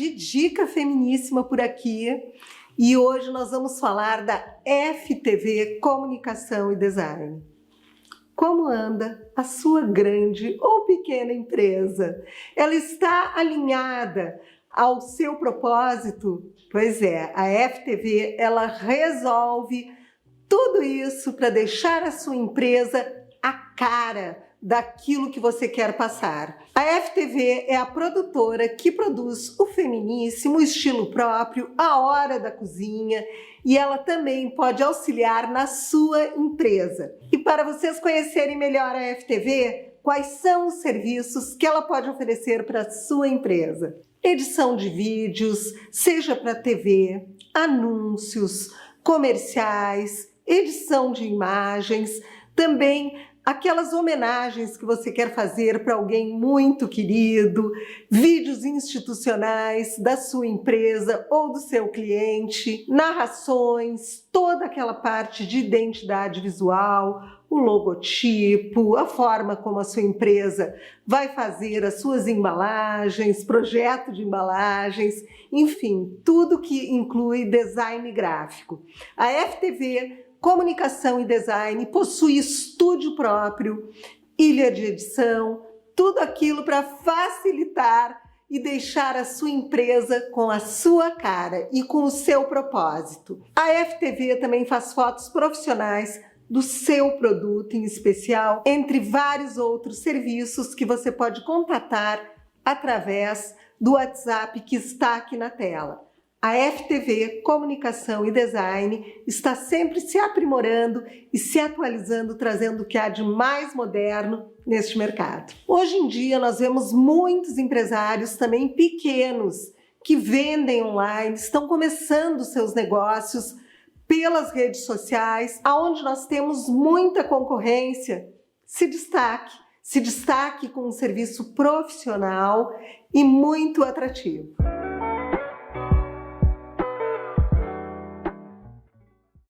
de dica feminíssima por aqui e hoje nós vamos falar da FTV Comunicação e Design. Como anda a sua grande ou pequena empresa? Ela está alinhada ao seu propósito? Pois é, a FTV ela resolve tudo isso para deixar a sua empresa a cara daquilo que você quer passar. A FTV é a produtora que produz o feminíssimo, o estilo próprio, a hora da cozinha, e ela também pode auxiliar na sua empresa. E para vocês conhecerem melhor a FTV, quais são os serviços que ela pode oferecer para a sua empresa? Edição de vídeos, seja para TV, anúncios, comerciais, edição de imagens, também aquelas homenagens que você quer fazer para alguém muito querido, vídeos institucionais da sua empresa ou do seu cliente, narrações, toda aquela parte de identidade visual, o logotipo, a forma como a sua empresa vai fazer as suas embalagens, projeto de embalagens, enfim, tudo que inclui design gráfico. A FTV Comunicação e Design possui estúdio próprio, ilha de edição, tudo aquilo para facilitar e deixar a sua empresa com a sua cara e com o seu propósito. A FTV também faz fotos profissionais do seu produto em especial, entre vários outros serviços que você pode contatar através do WhatsApp que está aqui na tela. A FTV Comunicação e Design está sempre se aprimorando e se atualizando, trazendo o que há de mais moderno neste mercado. Hoje em dia nós vemos muitos empresários também pequenos que vendem online, estão começando seus negócios pelas redes sociais, aonde nós temos muita concorrência. Se destaque com um serviço profissional e muito atrativo.